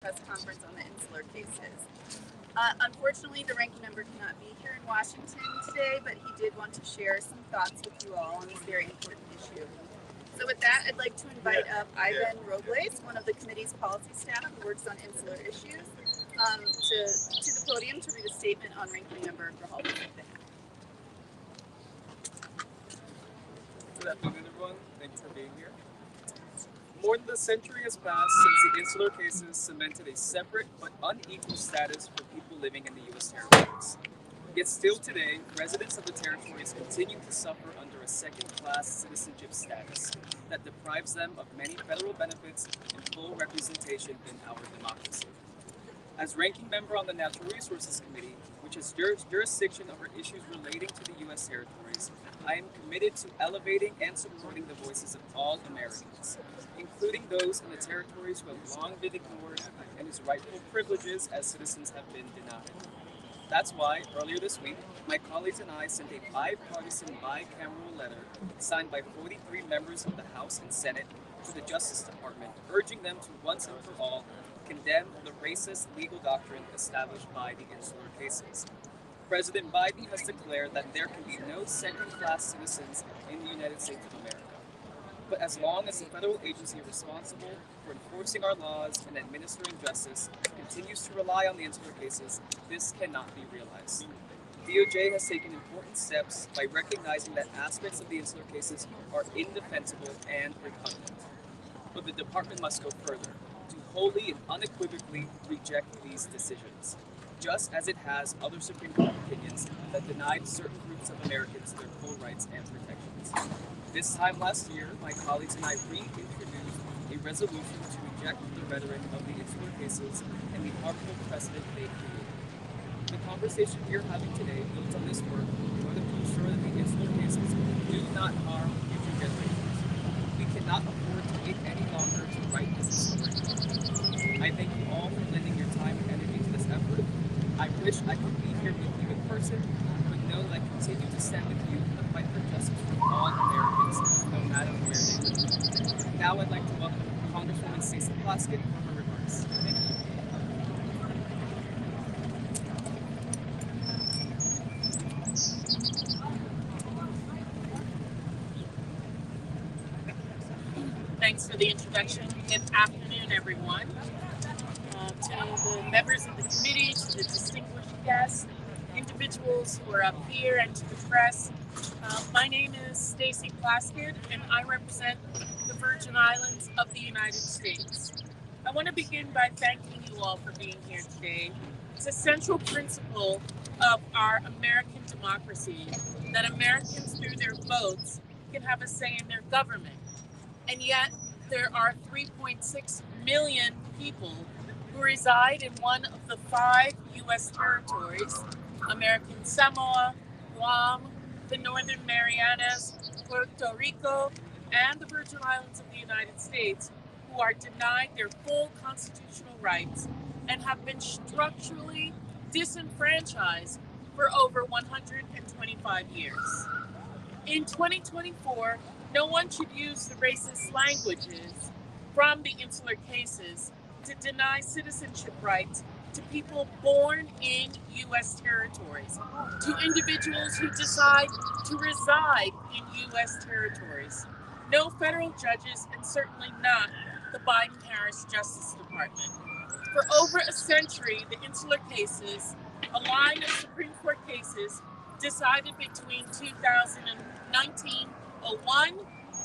press conference on the Insular Cases. Unfortunately, the ranking member cannot be here in Washington today, but he did want to share some thoughts with you all on this very important issue. So with that, I'd like to invite up Ivan Robles, one of the committee's policy staff who works on insular issues, to the podium to read a statement on ranking member Grijalva's behalf. Good afternoon, everyone. Thanks for being here. More than a century has passed since the Insular Cases cemented a separate but unequal status for people living in the U.S. territories. Yet still today, residents of the territories continue to suffer under a second-class citizenship status that deprives them of many federal benefits and full representation in our democracy. As ranking member on the Natural Resources Committee, which has jurisdiction over issues relating to the U.S. territories, I am committed to elevating and supporting the voices of all Americans, including those in the territories who have long been ignored and whose rightful privileges as citizens have been denied. That's why, earlier this week, my colleagues and I sent a bipartisan bicameral letter signed by 43 members of the House and Senate to the Justice Department, urging them to once and for all condemn the racist legal doctrine established by the Insular Cases. President Biden has declared that there can be no second-class citizens in the United States of America. But as long as the federal agency responsible for enforcing our laws and administering justice continues to rely on the Insular Cases, this cannot be realized. DOJ has taken important steps by recognizing that aspects of the Insular Cases are indefensible and repugnant. But the department must go further, to wholly and unequivocally reject these decisions, just as it has other Supreme Court opinions that denied certain groups of Americans their full rights and protections. This time last year, my colleagues and I reintroduced a resolution to reject the rhetoric of the Insular Cases and the harmful precedent they created. The conversation we are having today builds on this work in order to ensure that the Insular Cases do not harm future generations. We cannot afford to wait any longer to right this historic wrong. I thank you all for lending your time and energy to this effort. I wish I could be here with you in person, but know that I continue to stand with you in the fight for justice for all Americans, no matter where they live. Now I'd like to welcome Congresswoman Stacey Plaskett for her remarks. Thank you. Thanks for the introduction. Good afternoon, everyone. To the members of the committee, to the distinguished guests, individuals who are up here, and to the press. My name is Stacey Plaskett, and I represent the Virgin Islands of the United States. I want to begin by thanking you all for being here today. It's a central principle of our American democracy that Americans, through their votes, can have a say in their government. And yet, there are 3.6 million people who reside in one of the 5 U.S. territories, American Samoa, Guam, the Northern Marianas, Puerto Rico, and the Virgin Islands of the United States, who are denied their full constitutional rights and have been structurally disenfranchised for over 125 years. In 2024, no one should use the racist languages from the Insular Cases to deny citizenship rights to people born in U.S. territories, to individuals who decide to reside in U.S. territories. No federal judges, and certainly not the Biden-Harris Justice Department. For over a century, the Insular Cases, a line of Supreme Court cases decided between 1901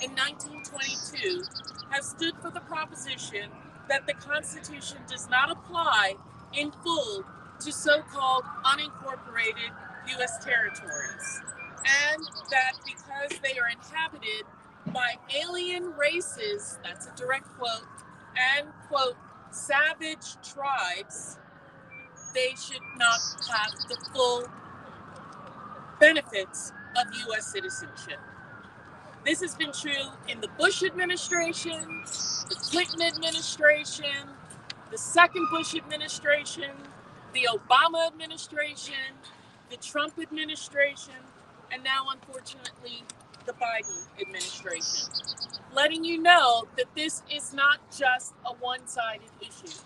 and 1922, have stood for the proposition that the Constitution does not apply in full to so-called unincorporated U.S. territories, and that because they are inhabited by alien races, that's a direct quote, and, quote, savage tribes, they should not have the full benefits of U.S. citizenship. This has been true in the Bush administration, the Clinton administration, the second Bush administration, the Obama administration, the Trump administration, and now, unfortunately, the Biden administration. Letting you know that this is not just a one-sided issue.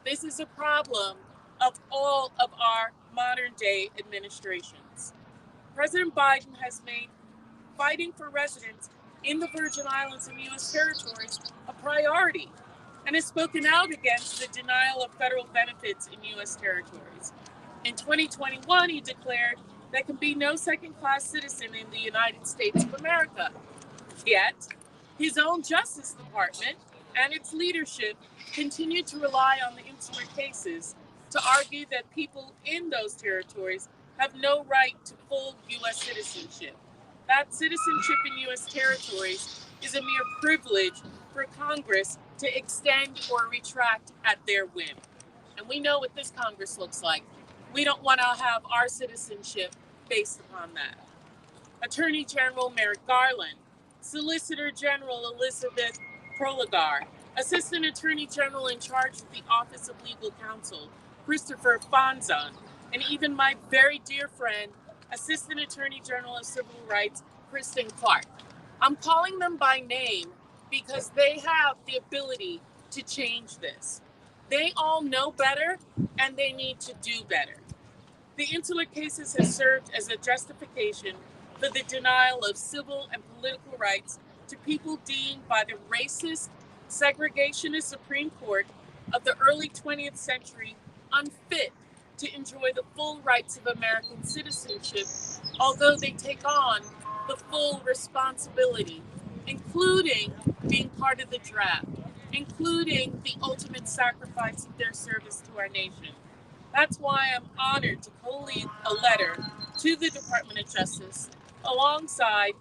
This is a problem of all of our modern day administrations. President Biden has made fighting for residents in the Virgin Islands and U.S. territories a priority and has spoken out against the denial of federal benefits in U.S. territories. In 2021, he declared there can be no second-class citizen in the United States of America. Yet, his own Justice Department and its leadership continue to rely on the Insular Cases to argue that people in those territories have no right to full U.S. citizenship. That citizenship in U.S. territories is a mere privilege for Congress to extend or retract at their whim. And we know what this Congress looks like. We don't want to have our citizenship based upon that. Attorney General Merrick Garland, Solicitor General Elizabeth Proligar, Assistant Attorney General in charge of the Office of Legal Counsel, Christopher Fonzon, and even my very dear friend, Assistant Attorney General of Civil Rights, Kristen Clark. I'm calling them by name because they have the ability to change this. They all know better, and they need to do better. The Insular Cases has served as a justification for the denial of civil and political rights to people deemed by the racist, segregationist Supreme Court of the early 20th century unfit to enjoy the full rights of American citizenship, although they take on the full responsibility, including being part of the draft, including the ultimate sacrifice of their service to our nation. That's why I'm honored to co-lead a letter to the Department of Justice alongside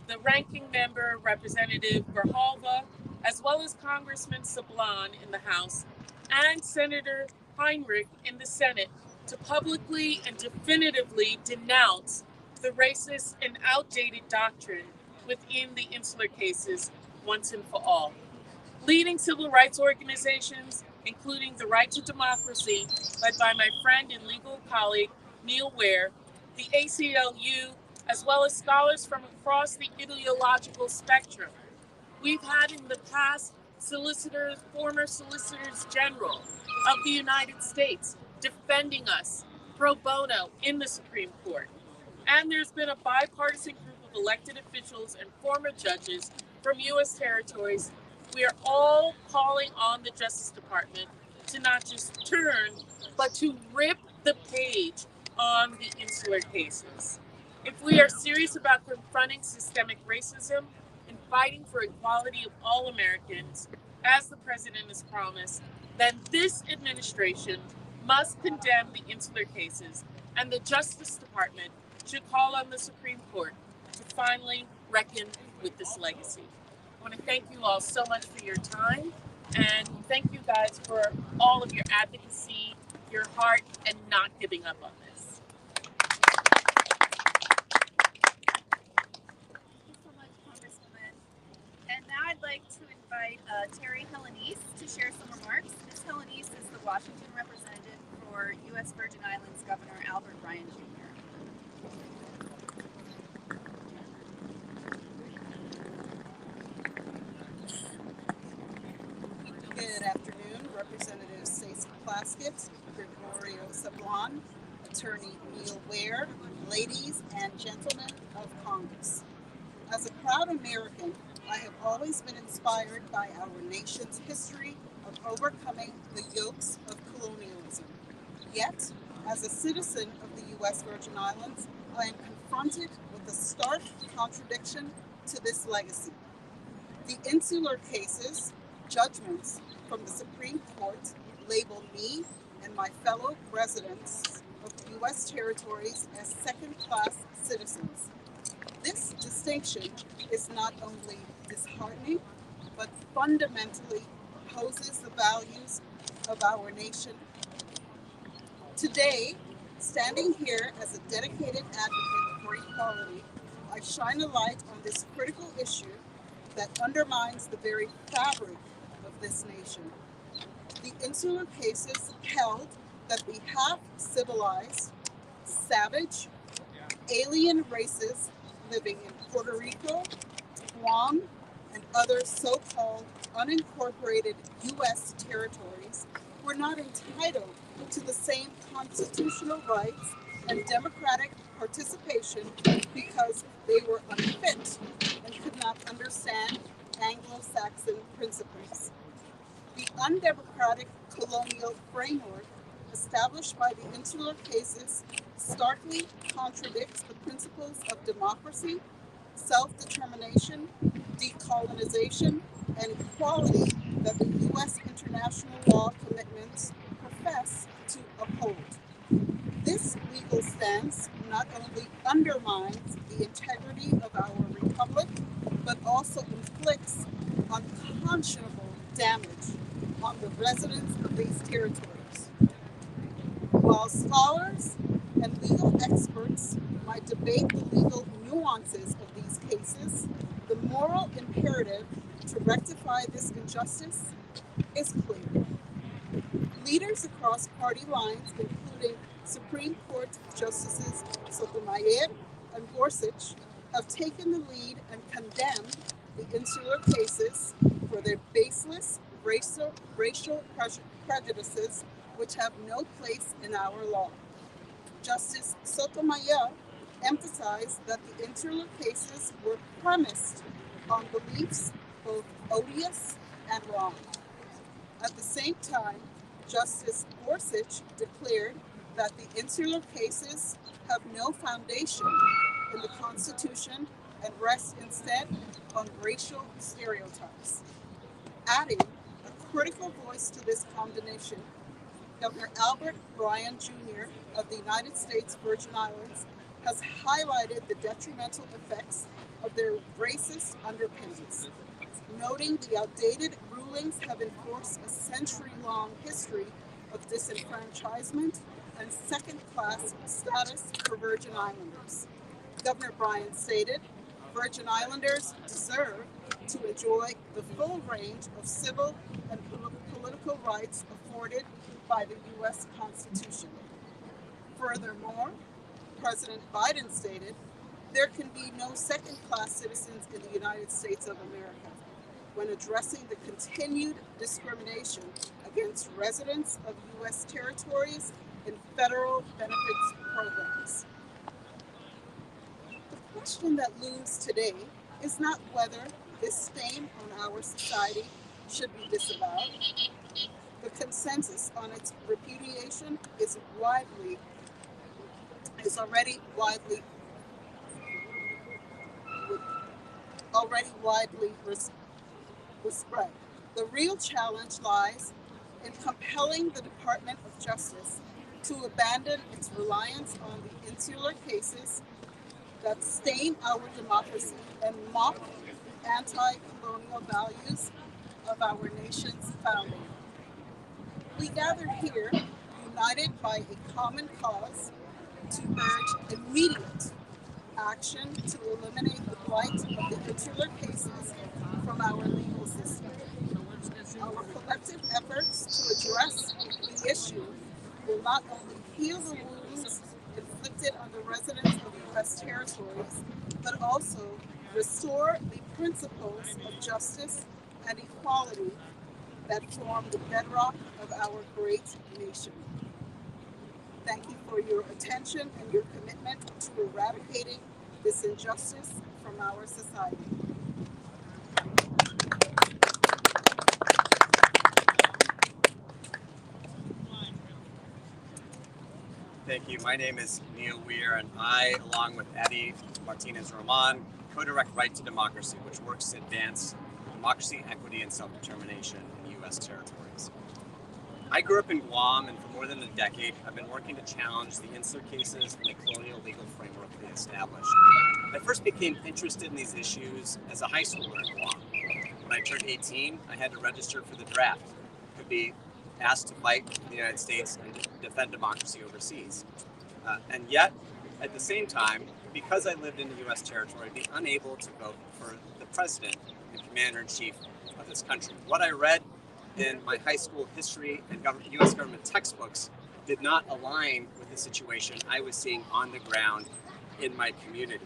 the ranking member, Representative Grijalva, as well as Congressman Sablan in the House, and Senator Heinrich in the Senate, to publicly and definitively denounce the racist and outdated doctrine within the Insular Cases once and for all. Leading civil rights organizations, including the Right to Democracy, led by my friend and legal colleague Neil Ware, the ACLU, as well as scholars from across the ideological spectrum. We've had in the past former solicitors general of the United States defending us pro bono in the Supreme Court. And there's been a bipartisan group of elected officials and former judges from U.S. territories. We are all calling on the Justice Department to not just turn, but to rip the page on the Insular Cases. If we are serious about confronting systemic racism and fighting for equality of all Americans, as the President has promised, then this administration must condemn the Insular Cases, and the Justice Department should call on the Supreme Court to finally reckon with this legacy. I want to thank you all so much for your time, and thank you guys for all of your advocacy, your heart, and not giving up on this. Thank you so much, Congresswoman. And now I'd like to invite Terry Helenice to share some remarks. Ms. Helenice is the Washington representative for U.S. Virgin Islands Governor Albert Ryan Jr. Good afternoon, Representatives Stacey Plaskett, Gregorio Sablan, Attorney Neil Ware, ladies and gentlemen of Congress. As a proud American, I have always been inspired by our nation's history of overcoming the yokes of colonialism. Yet, as a citizen of the U.S. Virgin Islands, I am confronted with a stark contradiction to this legacy. The Insular Cases, judgments from the Supreme Court, label me and my fellow residents of U.S. territories as second-class citizens. This distinction is not only disheartening, but fundamentally opposes the values of our nation. Today, standing here as a dedicated advocate for equality, I shine a light on this critical issue that undermines the very fabric of this nation. The Insular Cases held that the half-civilized, savage, alien races living in Puerto Rico, Guam, and other so-called unincorporated U.S. territories were not entitled to the same constitutional rights and democratic participation because they were unfit and could not understand Anglo-Saxon principles. The undemocratic colonial framework established by the Insular Cases starkly contradicts the principles of democracy, self-determination, decolonization, and equality that the U.S. international law commitments profess to uphold. This legal stance not only undermines the integrity of our republic, but also inflicts unconscionable damage on the residents of these territories. While scholars and legal experts might debate the legal nuances of these cases, the moral imperative to rectify this injustice is clear. Leaders across party lines, including Supreme Court Justices Sotomayor and Gorsuch, have taken the lead and condemned the Insular Cases for their baseless racial prejudices which have no place in our law. Justice Sotomayor emphasized that the Insular Cases were premised on beliefs both odious and wrong. At the same time, Justice Gorsuch declared that the Insular Cases have no foundation in the Constitution and rest instead on racial stereotypes. Adding a critical voice to this condemnation, Governor Albert Bryan Jr. of the United States Virgin Islands has highlighted the detrimental effects of their racist underpinnings, noting the outdated rulings have enforced a century-long history of disenfranchisement and second-class status for Virgin Islanders. Governor Bryan stated, Virgin Islanders deserve to enjoy the full range of civil and political rights afforded by the U.S. Constitution. Furthermore, President Biden stated, there can be no second-class citizens in the United States of America when addressing the continued discrimination against residents of U.S. territories in federal benefits programs. The question that looms today is not whether this stain on our society should be disavowed. The consensus on its repudiation is already widely spread. The real challenge lies in compelling the Department of Justice to abandon its reliance on the Insular Cases that stain our democracy and mock the anti-colonial values of our nation's founding. We gather here, united by a common cause, to urge immediate action to eliminate the blight of the Insular Cases from our legal system. Our collective efforts to address the issue will not only heal the wounds inflicted on the residents of U.S. territories, but also restore the principles of justice and equality that form the bedrock of our great nation. Thank you for your attention and your commitment to eradicating this injustice from our society. Thank you. My name is Neil Weir, and I, along with Eddie Martinez-Roman, co-direct Right to Democracy, which works to advance democracy, equity, and self-determination in U.S. territories. I grew up in Guam, and for more than a decade, I've been working to challenge the Insular Cases and the colonial legal framework they established. I first became interested in these issues as a high schooler in Guam. When I turned 18, I had to register for the draft. Could be asked to fight for the United States and defend democracy overseas. And yet, at the same time, because I lived in the U.S. territory, I'd be unable to vote for the president and commander-in-chief of this country. What I read in my high school history and U.S. government textbooks did not align with the situation I was seeing on the ground in my community.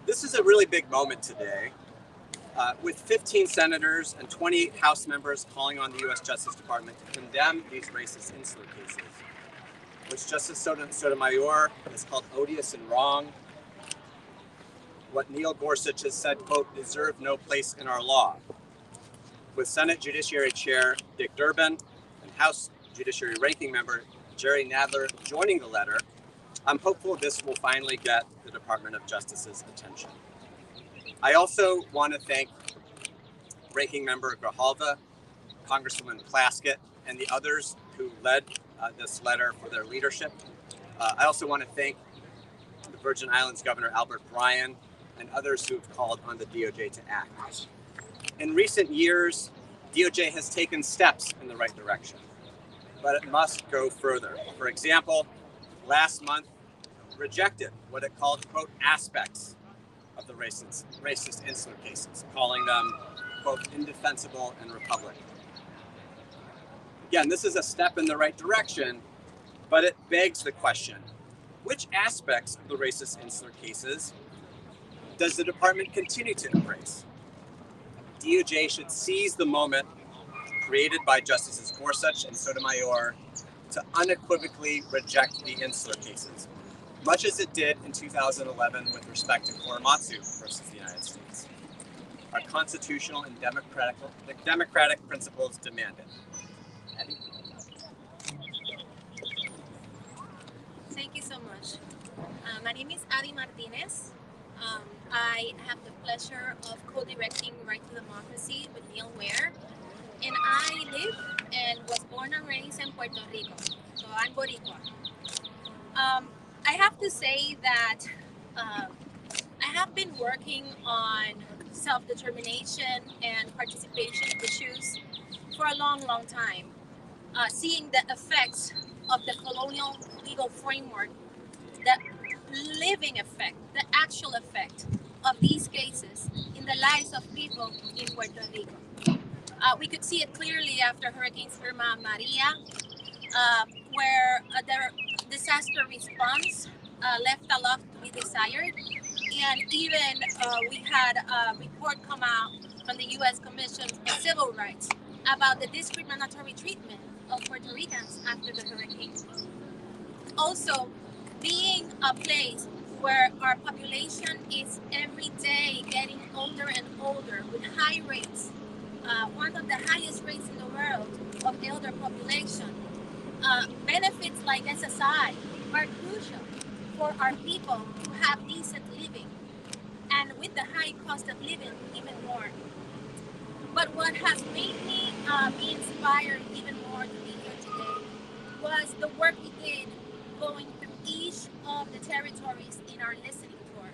This is a really big moment today. with 15 senators and 20 House members calling on the U.S. Justice Department to condemn these racist insular cases, which Justice Sotomayor has called odious and wrong, what Neil Gorsuch has said, quote, deserve no place in our law. With Senate Judiciary Chair Dick Durbin and House Judiciary Ranking Member Jerry Nadler joining the letter, I'm hopeful this will finally get the Department of Justice's attention. I also want to thank Ranking Member Grijalva, Congresswoman Plaskett, and the others who led this letter for their leadership. I also want to thank the Virgin Islands Governor Albert Bryan and others who have called on the DOJ to act. In recent years, DOJ has taken steps in the right direction, but it must go further. For example, last month, rejected what it called, quote, aspects of the racist insular cases, calling them, quote, indefensible and republican. Again, this is a step in the right direction, but it begs the question, which aspects of the racist insular cases does the department continue to embrace? DOJ should seize the moment created by Justices Gorsuch and Sotomayor to unequivocally reject the insular cases, much as it did in 2011 with respect to Korematsu versus the United States. Our constitutional and democratic principles demand it. Eddie? Thank you so much. My name is Adi Martinez. I have the pleasure of co-directing Right to Democracy with Neil Ware. And I live and was born and raised in Puerto Rico. So I'm Boricua. I have to say that I have been working on self-determination and participation issues for a long, long time. Seeing the effects of the colonial legal framework, the living effect, the actual effect of these cases in the lives of people in Puerto Rico. We could see it clearly after Hurricanes Irma and Maria, where the disaster response left a lot to be desired. And even we had a report come out from the U.S. Commission on Civil Rights about the discriminatory treatment of Puerto Ricans after the hurricane. Also, being a place where our population is every day getting older and older with high rates, one of the highest rates in the world of elder population, benefits like SSI are crucial for our people to have decent living, and with the high cost of living, even more. But what has made me be inspired even more to be here today was the work we did going through each of the territories in our listening tour.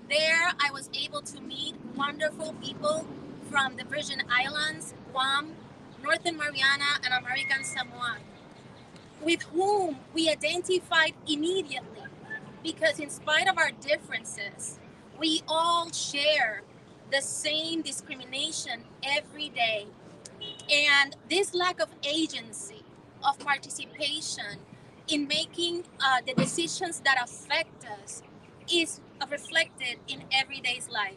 There, I was able to meet wonderful people from the Virgin Islands, Guam, Northern Mariana, and American Samoa, with whom we identified immediately, because in spite of our differences, we all share the same discrimination every day. And this lack of agency, of participation in making the decisions that affect us is reflected in everyday's life.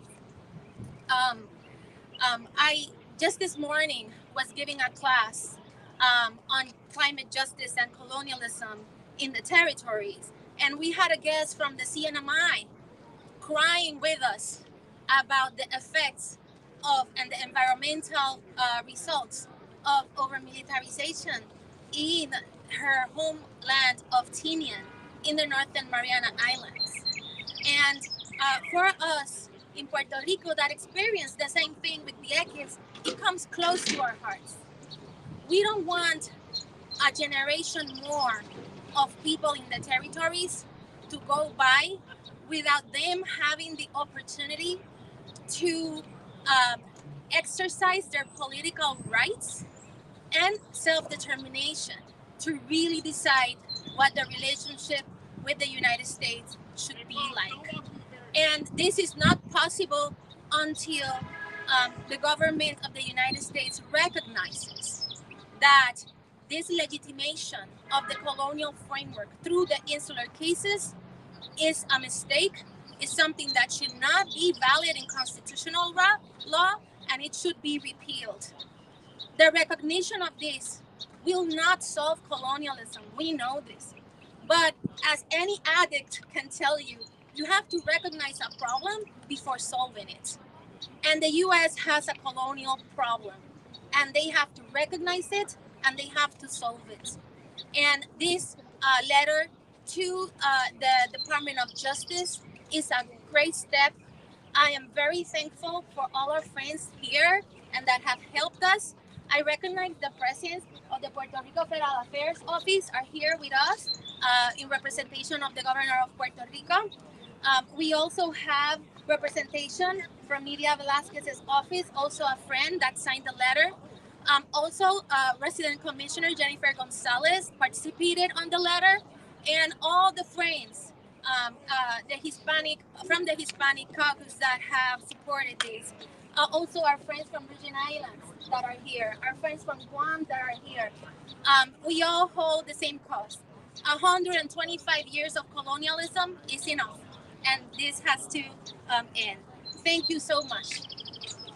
I just this morning was giving a class on climate justice and colonialism in the territories, and we had a guest from the CNMI crying with us about the effects of and the environmental results of over-militarization in her homeland of Tinian in the Northern Mariana Islands. And for us in Puerto Rico that experienced the same thing with the Vieques, it comes close to our hearts. We don't want a generation more of people in the territories to go by without them having the opportunity to exercise their political rights and self-determination to really decide what the relationship with the United States should be like. And this is not possible until the government of the United States recognizes that this legitimation of the colonial framework through the insular cases is a mistake, is something that should not be valid in constitutional law, and it should be repealed. The recognition of this will not solve colonialism. We know this. But as any addict can tell you, you have to recognize a problem before solving it. And the US has a colonial problem, and they have to recognize it and they have to solve it. And this letter to the Department of Justice is a great step. I am very thankful for all our friends here and that have helped us. I recognize the presence of the Puerto Rico Federal Affairs Office are here with us in representation of the Governor of Puerto Rico. We also have representation from Nidia Velasquez's office, also a friend that signed the letter. Also, Resident Commissioner Jennifer Gonzalez participated on the letter, and all the friends from the Hispanic caucus that have supported this. Also, our friends from Virgin Islands that are here, our friends from Guam that are here. We all hold the same cause. 125 years of colonialism is enough, and this has to end. Thank you so much.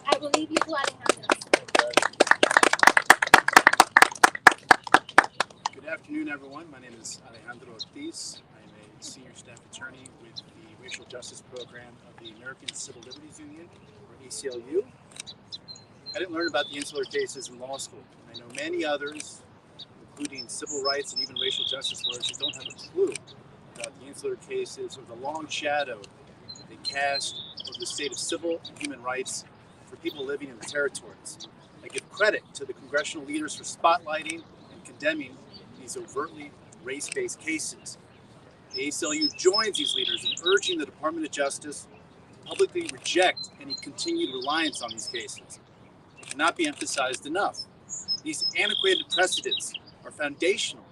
I will leave you to Alejandro. Good afternoon, everyone. My name is Alejandro Ortiz. I'm a senior staff attorney with the Racial Justice Program of the American Civil Liberties Union, or ACLU. I didn't learn about the Insular Cases in law school. I know many others, including civil rights and even racial justice lawyers, who don't have a clue about the Insular Cases or the long shadow they cast over the state of civil and human rights for people living in the territories. I give credit to the congressional leaders for spotlighting and condemning these overtly race-based cases. The ACLU joins these leaders in urging the Department of Justice to publicly reject any continued reliance on these cases. It cannot be emphasized enough. These antiquated precedents are foundational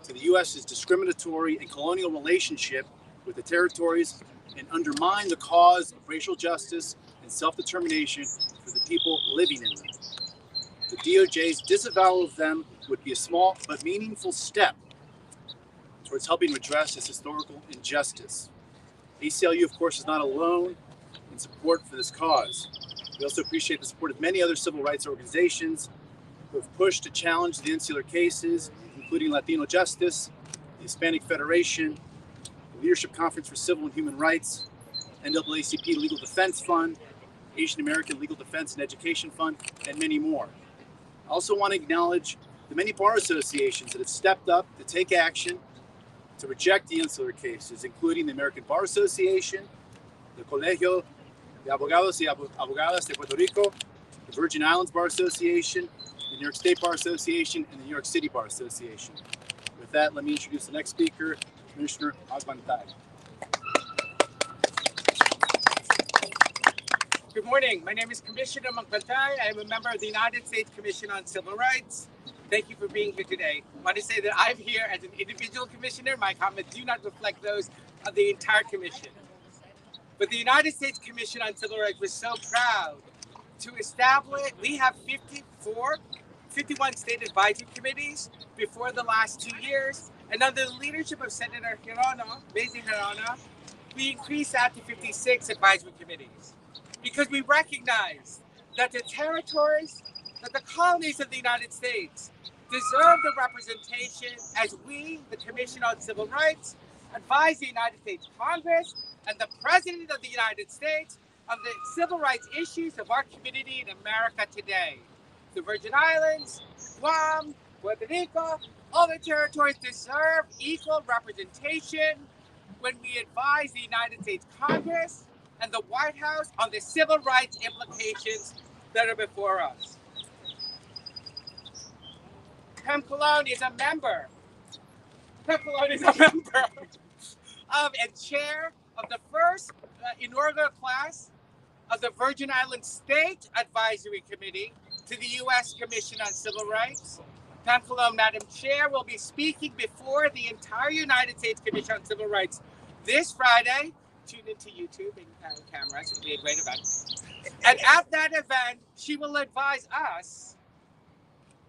to the U.S.'s discriminatory and colonial relationship with the territories and undermine the cause of racial justice and self-determination for the people living in them. The DOJ's disavowal of them would be a small but meaningful step towards helping redress this historical injustice. ACLU, of course, is not alone in support for this cause. We also appreciate the support of many other civil rights organizations who have pushed to challenge the Insular Cases, including Latino Justice, the Hispanic Federation, the Leadership Conference for Civil and Human Rights, NAACP Legal Defense Fund, Asian American Legal Defense and Education Fund, and many more. I also want to acknowledge the many bar associations that have stepped up to take action to reject the Insular Cases, including the American Bar Association, the Colegio de Abogados y Abogadas de Puerto Rico, the Virgin Islands Bar Association, the New York State Bar Association, and the New York City Bar Association. With that, let me introduce the next speaker, Commissioner Agbantay. Good morning. My name is Commissioner Agbantay. I am a member of the United States Commission on Civil Rights. Thank you for being here today. I want to say that I'm here as an individual commissioner. My comments do not reflect those of the entire commission. But the United States Commission on Civil Rights was so proud to establish, we have 51 state advisory committees before the last 2 years. And under the leadership of Senator Mazie Hirono, we increased that to 56 advisory committees. Because we recognize that the territories, that the colonies of the United States deserve the representation as we, the Commission on Civil Rights, advise the United States Congress and the President of the United States on the civil rights issues of our community in America today. The Virgin Islands, Guam, Puerto Rico, all the territories deserve equal representation when we advise the United States Congress and the White House on the civil rights implications that are before us. Pam Colon is a member of and chair of the first inaugural class of the Virgin Islands State Advisory Committee to the U.S. Commission on Civil Rights. Pam Colon, Madam Chair, will be speaking before the entire United States Commission on Civil Rights this Friday. Tune into YouTube and cameras. It'll be a great event. And at that event, she will advise us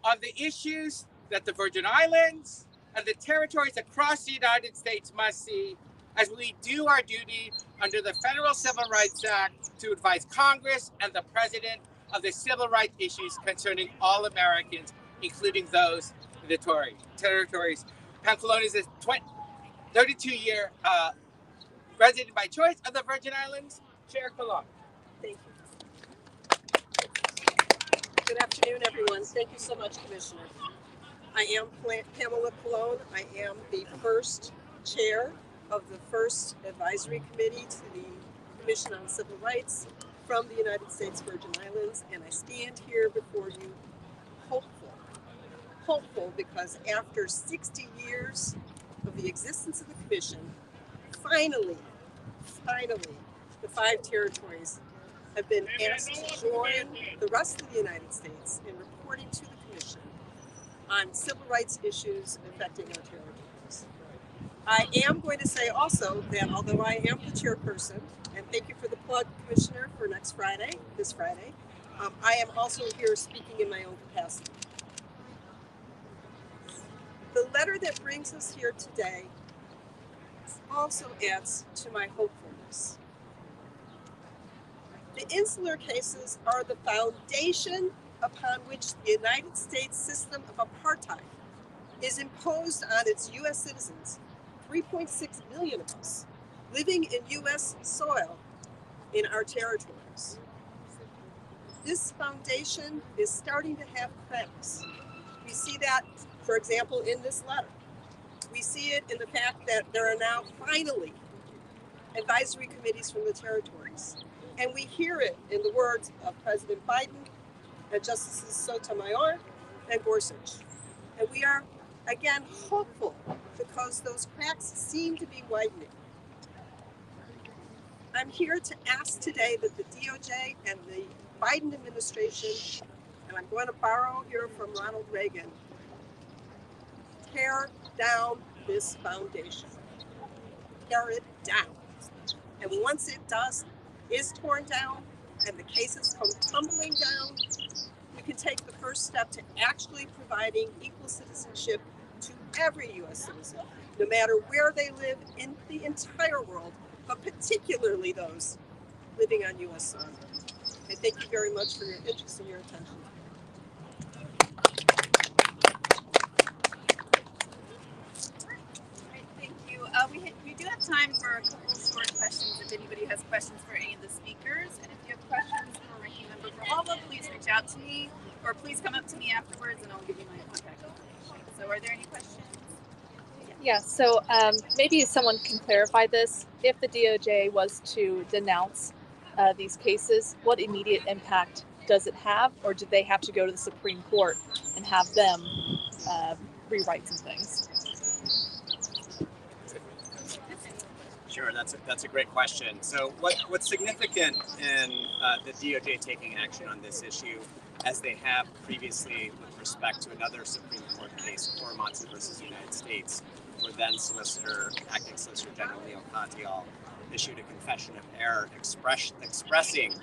on the issues that the Virgin Islands and the territories across the United States must see as we do our duty under the Federal Civil Rights Act to advise Congress and the President of the civil rights issues concerning all Americans, including those in the territories. Pam Colon is a 32-year resident by choice of the Virgin Islands. Chair Colon. Thank you. Good afternoon, everyone. Thank you so much, Commissioner. I am Pamela Colon. I am the first chair of the first advisory committee to the Commission on Civil Rights from the United States Virgin Islands, and I stand here before you hopeful because after 60 years of the existence of the Commission, finally, the 5 territories have been asked to join the rest of the United States in reporting to the Commission on civil rights issues affecting our territories. I am going to say also that although I am the chairperson, and thank you for the plug, Commissioner, for this Friday, I am also here speaking in my own capacity. The letter that brings us here today also adds to my hopefulness. The Insular Cases are the foundation upon which the United States system of apartheid is imposed on its U.S. citizens, 3.6 million of us, living in U.S. soil in our territories. This foundation is starting to have cracks. We see that, for example, in this letter. We see it in the fact that there are now finally advisory committees from the territories. And we hear it in the words of President Biden and Justices Sotomayor and Gorsuch. And we are, again, hopeful because those cracks seem to be widening. I'm here to ask today that the DOJ and the Biden administration, and I'm going to borrow here from Ronald Reagan, tear down this foundation. Tear it down. And once it is torn down and the cases come tumbling down, we can take the first step to actually providing equal citizenship to every U.S. citizen, no matter where they live in the entire world, but particularly those living on U.S. soil. And thank you very much for your interest and your attention. Thank you. We do have time for a couple short questions if anybody has questions for any of the speakers. And if you have questions for Ranking Member Grijalva, please reach out to me or please come up to me afterwards and I'll give you my contact information. So are there any questions? Yeah, so maybe someone can clarify this. If the DOJ was to denounce these cases, what immediate impact does it have, or do they have to go to the Supreme Court and have them rewrite some things? Sure, that's a great question. So what's significant in the DOJ taking action on this issue, as they have previously with respect to another Supreme Court case, Korematsu versus United States, where then Acting Solicitor General Neil Katyal issued a confession of error expressing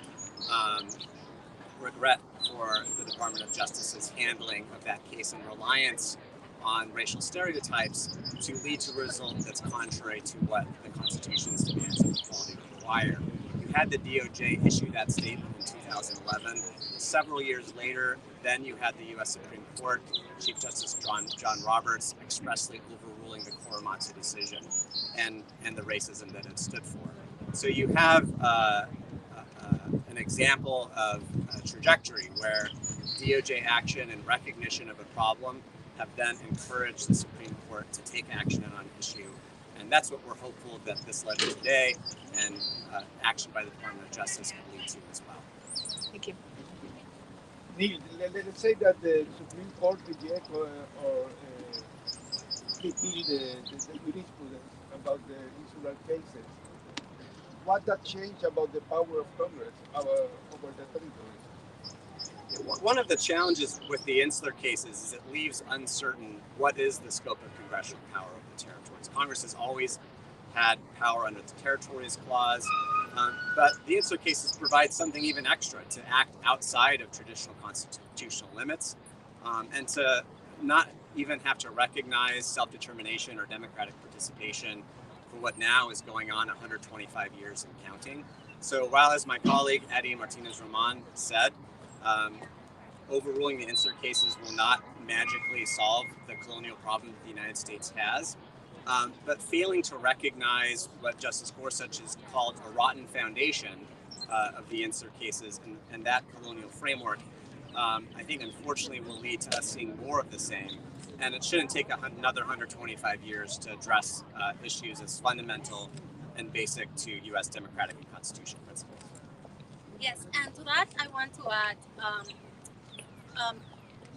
regret for the Department of Justice's handling of that case and reliance on racial stereotypes to lead to a result that's contrary to what the Constitution's demands of equality require. You had the DOJ issue that statement in 2011. Several years later, then you had the U.S. Supreme Court, Chief Justice John Roberts expressly overruling the Korematsu decision and the racism that it stood for. So you have an example of a trajectory where DOJ action and recognition of a problem have then encouraged the Supreme Court to take action on an issue. And that's what we're hopeful that this letter today and action by the Department of Justice will lead to as well. Thank you. Neil, let's say that the Supreme Court reject or repeal the jurisprudence about the insular cases. What that change about the power of Congress over the territories? One of the challenges with the insular cases is it leaves uncertain what is the scope of congressional power over the territories. Congress has always had power under the Territorials Clause, but the insular cases provide something even extra to act outside of traditional constitutional limits and to not even have to recognize self-determination or democratic participation for what now is going on 125 years and counting. So while, as my colleague Eddie Martinez-Roman said, overruling the Insular Cases will not magically solve the colonial problem that the United States has, but failing to recognize what Justice Gorsuch has called a rotten foundation of the Insular Cases and that colonial framework, I think unfortunately will lead to us seeing more of the same. And it shouldn't take another 125 years to address issues as fundamental and basic to U.S. democratic and constitutional principles. Yes, and to that I want to add,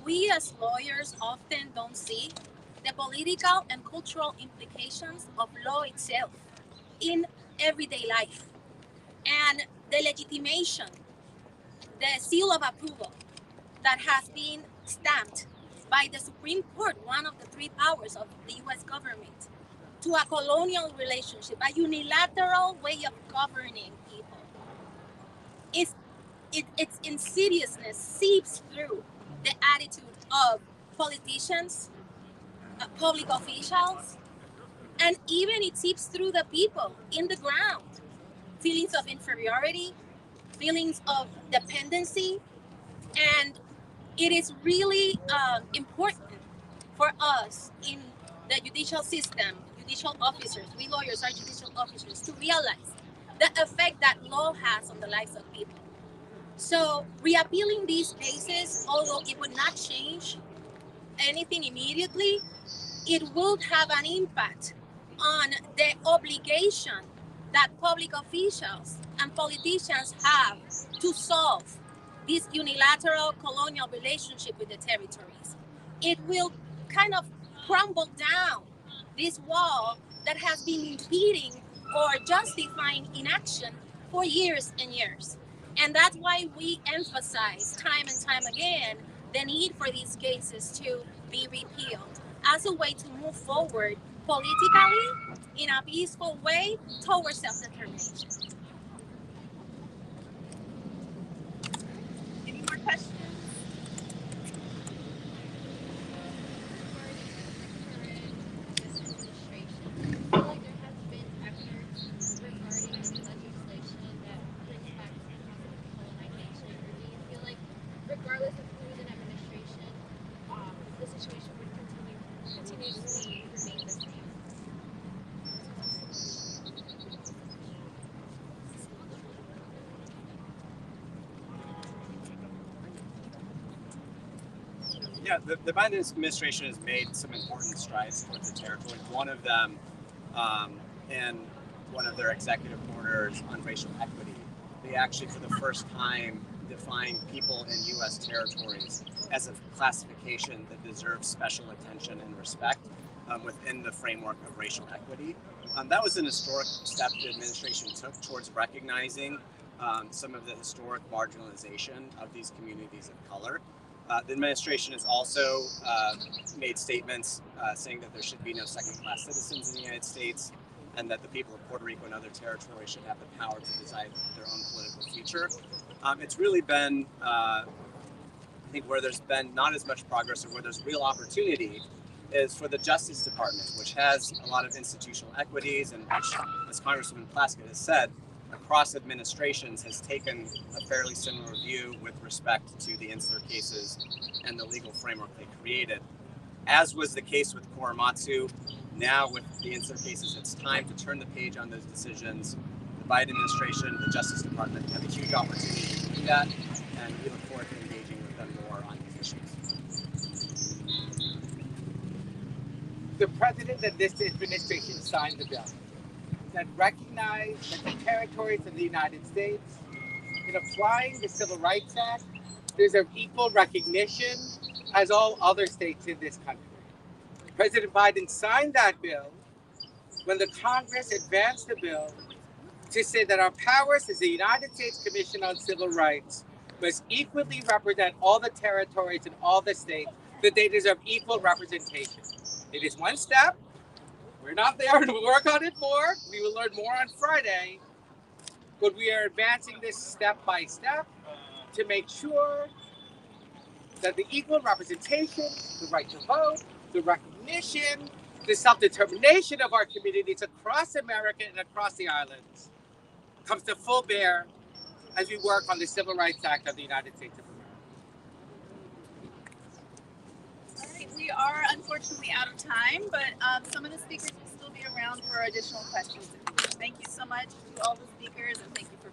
we as lawyers often don't see the political and cultural implications of law itself in everyday life. And the legitimation, the seal of approval that has been stamped by the Supreme Court, one of the three powers of the U.S. government, to a colonial relationship, a unilateral way of governing people, its insidiousness seeps through the attitude of politicians, public officials, and even it seeps through the people in the ground. Feelings of inferiority, feelings of dependency, and it is really important for us in the judicial system, judicial officers, we lawyers are judicial officers, to realize the effect that law has on the lives of people. So reappealing these cases, although it would not change anything immediately, it will have an impact on the obligation that public officials and politicians have to solve this unilateral colonial relationship with the territories. It will kind of crumble down this wall that has been impeding or justifying inaction for years and years. And that's why we emphasize time and time again the need for these cases to be repealed as a way to move forward politically in a peaceful way towards self-determination. Any more questions? Regardless of who's in administration, the situation would continuously remain the same. Yeah, the Biden administration has made some important strides towards the territory. One of them, in one of their executive orders on racial equity, they actually, for the first time, define people in U.S. territories as a classification that deserves special attention and respect within the framework of racial equity. That was an historic step the administration took towards recognizing some of the historic marginalization of these communities of color. The administration has also made statements saying that there should be no second-class citizens in the United States, and that the people of Puerto Rico and other territories should have the power to decide their own political future. It's really been, I think, where there's been not as much progress or where there's real opportunity is for the Justice Department, which has a lot of institutional equities and which, as Congresswoman Plaskett has said, across administrations has taken a fairly similar view with respect to the Insular Cases and the legal framework they created. As was the case with Korematsu, now with the Insular Cases, it's time to turn the page on those decisions. The Biden administration, the Justice Department have a huge opportunity to do that, and we look forward to engaging with them more on these issues. The president and this administration signed the bill that recognized that the territories of the United States, in applying the Civil Rights Act, deserve equal recognition as all other states in this country. President Biden signed that bill when the Congress advanced the bill to say that our powers as the United States Commission on Civil Rights must equally represent all the territories and all the states, that they deserve equal representation. It is one step. We're not there to work on it more. We will learn more on Friday, but we are advancing this step by step to make sure that the equal representation, the right to vote, the recognition the self-determination of our communities across America and across the islands comes to full bear as we work on the Civil Rights Act of the United States of America. All right, we are unfortunately out of time, but some of the speakers will still be around for additional questions. Thank you so much to all the speakers, and thank you for